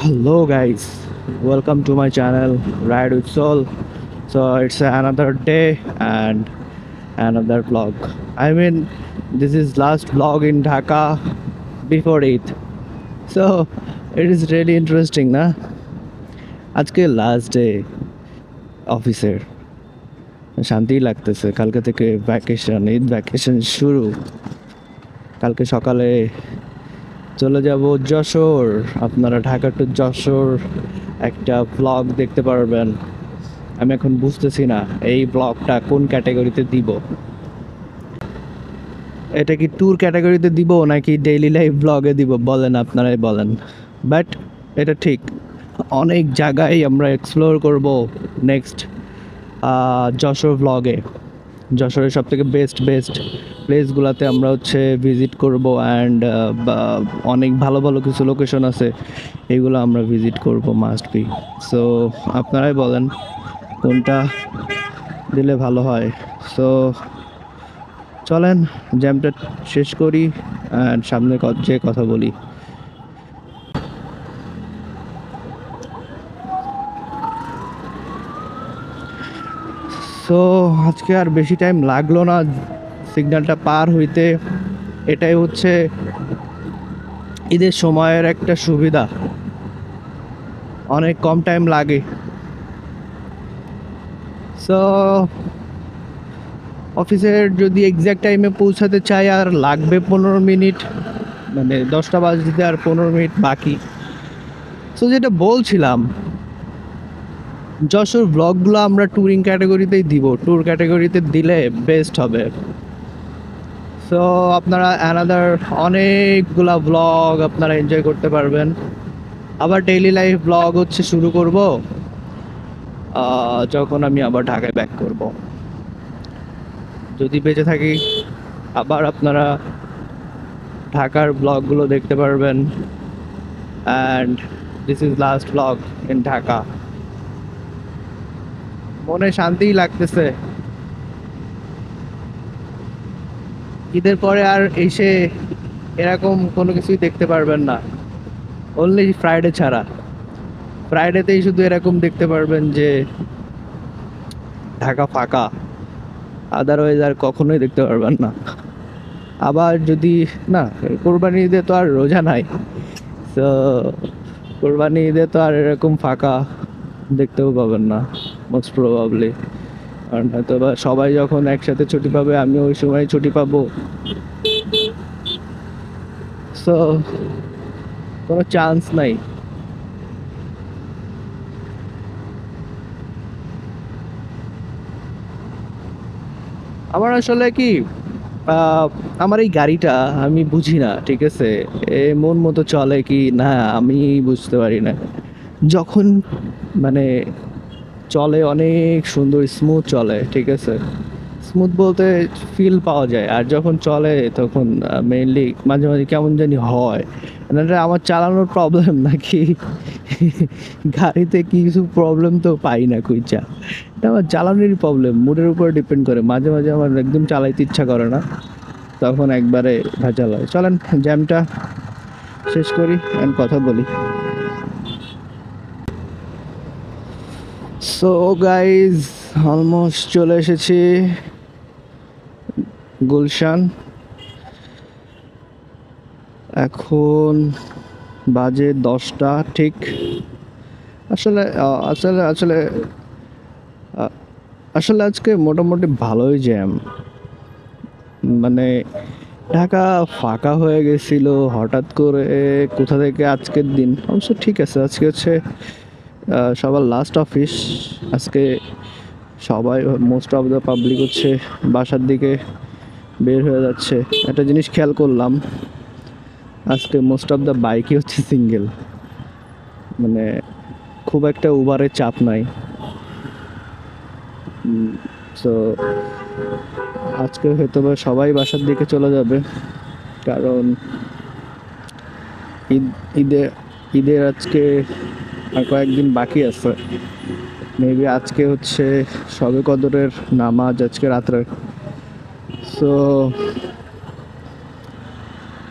Hello guys, welcome to my channel Ride with Soul. So it's another day and another vlog. This is last vlog in Dhaka before Eid. So it is really interesting না আজকে last day অফিসের শান্তি লাগতেছে কালকে থেকে vacation Eid vacation শুরু কালকে সকালে চলে যাব যশোর আপনারা ঢাকা টু যশোর একটা ব্লগ দেখতে পারবেন আমি এখন বুঝতেছি না এই ব্লগটা কোন ক্যাটাগরিতে দিব এটা কি ট্যুর ক্যাটাগরিতে দিব নাকি ডেইলি লাইফ ব্লগে দিব বলেন আপনারাই বলেন বাট এটা ঠিক অনেক জায়গায় আমরা এক্সপ্লোর করব নেক্সট যশোর ব্লগে যশোরের সব থেকে বেস্ট বেস্ট প্লেসগুলোতে আমরা ভিজিট করব অ্যান্ড অনেক ভালো ভালো কিছু লোকেশন আছে এগুলো আমরা ভিজিট করব মাস্ট বি সো আপনারাই বলেন কোনটা দিলে ভালো হয় সো চলেন জ্যামটা শেষ করি অ্যান্ড সামনে যে কথা বলি সো আজকে আর বেশি টাইম লাগলো না সিগন্যালটা পার হইতে এটাই হচ্ছে ঈদের সময়ের একটা সুবিধা অনেক কম টাইম লাগে সো অফিসের যদি এক্স্যাক্ট টাইমে পৌঁছাতে চাই আর লাগবে 15 মিনিট মানে 10টা বাজতে আর 15 মিনিট বাকি সো যেটা বলছিলাম যশোর ব্লগগুলো আমরা ট্যুরিং ক্যাটাগরিতেই দিব ট্যুর ক্যাটাগরিতে দিলে বেস্ট হবে সো আপনারা অ্যানাদার অনেকগুলা ব্লগ আপনারা এনজয় করতে পারবেন আবার ডেইলি লাইফ ব্লগ শুরু করব যখন আমি আবার ঢাকায় ব্যাক করব যদি বেঁচে থাকি আবার আপনারা ঢাকার ব্লগগুলো দেখতে পারবেন and this is last blog in Dhaka মনে শান্তিই লাগতেছে ঈদের পরে আর এসে এরকম কোনো কিছুই দেখতে পারবেন না অনলি ফ্রাইডে ছাড়া ফ্রাইডেতেই শুধু এরকম দেখতে পারবেন যে ঢাকা ফাঁকা আদারওয়াইজ আর কখনোই দেখতে পারবেন না আবার যদি না কোরবানি ঈদে তো আর রোজা নাই তো কোরবানি ঈদে তো আর এরকম ফাঁকা দেখতেও পাবেন না মোস্ট প্রবাবলি কারণ হয়তো বা সবাই যখন একসাথে ছুটি পাবে আমি ওই সময় ছুটি পাবো সো কোনো চান্স নাই আমার আসলে কি আমার এই গাড়িটা আমি বুঝি না ঠিক আছে মন মতো চলে কি না আমি বুঝতে পারি না যখন মানে চলে অনেক সুন্দর স্মুথ চলে ঠিক আছে স্মুথ বলতে ফিল পাওয়া যায় আর যখন চলে তখন মেইনলি মাঝে মাঝে কেমন জানি হয় এটা আমার চালানোর প্রবলেম নাকি গাড়িতে কিছু প্রবলেম তো পাই না কুইচা এটা আমার চালানোরই প্রবলেম মুডের উপর ডিপেন্ড করে মাঝে মাঝে আমার একদম চালাইতে ইচ্ছা করে না তখন একবারে ভেজাল হয় চলেন জ্যামটা শেষ করি অ্যান্ড কথা বলি সো গাইজ অলমোস্ট চলে এসেছি গুলশান এখন বাজে 10টা ঠিক আসলে আসলে আসলে আসলে আজকে মোটামুটি ভালোই জ্যাম মানে ঢাকা ফাঁকা হয়ে গেছিল হঠাৎ করে কোথা থেকে আজকের দিন অবশ্য ঠিক আছে আজকে সবার লাস্ট অফিস আজকে সবাই মোস্ট অফ দ্য পাবলিক বাসার দিকে বের হয়ে যাচ্ছে একটা জিনিস খেয়াল করলাম আজকে মোস্ট অফ দ্য বাইকই সিঙ্গেল মানে খুব একটা উবারের চাপ নাই সো আজকে হয়তো বা সবাই বাসার দিকে চলে যাবে কারণ ঈদের আজকে আর কয়েকদিন বাকি আছে মেবি আজকে শবে কদরের নামাজ আজকে রাত্রে সো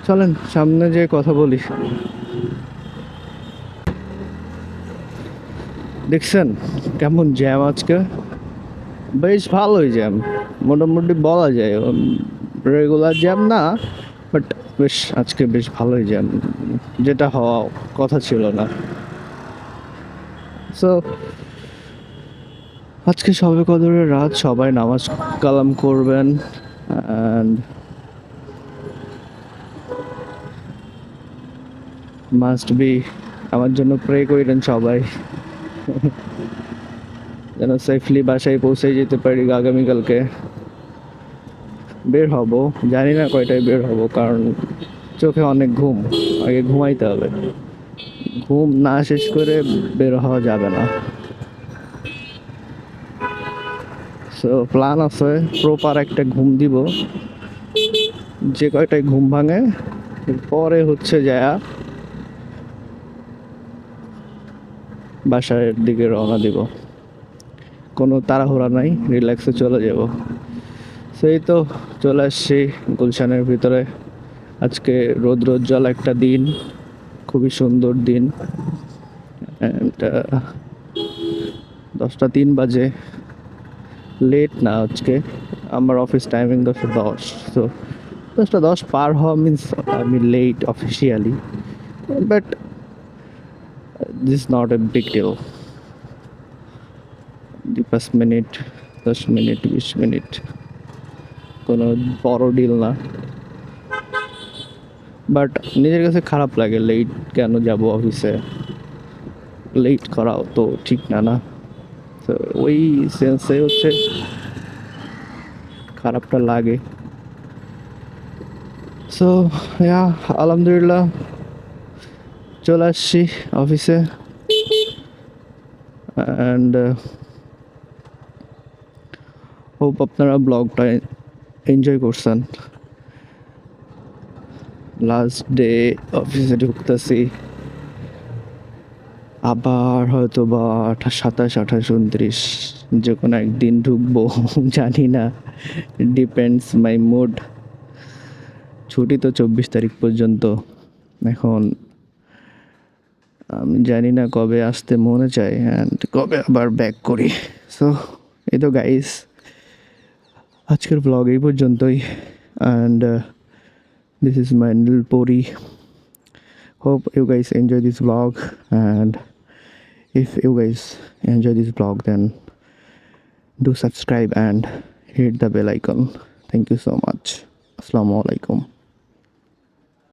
চলেন সামনে যে কথা বলি দেখছেন কেমন জ্যাম আজকে? বেশ ভালোই জ্যাম, মোটামুটি বলা যায় রেগুলার জ্যাম না, বাট বেশ আজকে বেশ ভালোই জ্যাম, যেটা হওয়া কথা ছিল না। সো আজকে সবে কদরের রাত, সবাই নামাজ কালাম করবেন, অ্যান্ড মাস্ট বি আমার জন্য প্রে করিলেন সবাই, যেন সেফলি বাসায় পৌঁছে যেতে পারি আগামীকালকে। বের হব, জানি না কয়টায় বের হব, কারণ চোখে অনেক ঘুম, আগে ঘুমাইতে হবে। ঘুম না শেষ করে বের হওয়া যাবে না। সো প্ল্যান আছে, প্রপার একটা ঘুম দিব, যে কয়টায় ঘুম ভাঙে পরে হচ্ছে যায়া বাসার দিকে রওনা দিব। কোনো তাড়াহুড়া নাই, রিল্যাক্সে চলে যাব। সেই তো চলে আসছি গুলশানের ভিতরে। আজকে রৌদ্রোজ্জ্বল একটা দিন, খুবই সুন্দর দিন। অ্যান্ড 10টা 3 বাজে, লেট না আজকে, আমার অফিস টাইমিং 10টা 10, তো 10টা 10 পার হওয়া মিনস আমি late officially, but this not a big deal. 5 minute 10 minute 20 minute কোনো বড় ডিল না, বাট নিজের কাছে খারাপ লাগে লেট কেন যাব অফিসে, লেট করাও তো ঠিক না, না? তো ওই সেন্সে হচ্ছে খারাপটা লাগে। সো ইয়া, আলহামদুলিল্লাহ চলে আসছি অফিসে, অ্যান্ড হোপ আপনারা ব্লগটা এনজয় করছেন। লাস্ট ডে অফিসে ঢুকতেছি, আবার হয়তো বা 27 28 29 যে কোনো একদিন ঢুকবো, জানি না, ডিপেন্ডস মাই মুড। ছুটি তো 24 তারিখ পর্যন্ত, এখন আমি জানি না কবে আসতে মনে চায় অ্যান্ড কবে আবার ব্যাক করি। সো এই তো গাইস, আজকের ব্লগ এই পর্যন্তই, and this is my Nilpori. Hope you guys enjoy this blog, and if you guys enjoy this vlog, then do subscribe and hit the bell icon. Thank you so much. Assalamu alaikum.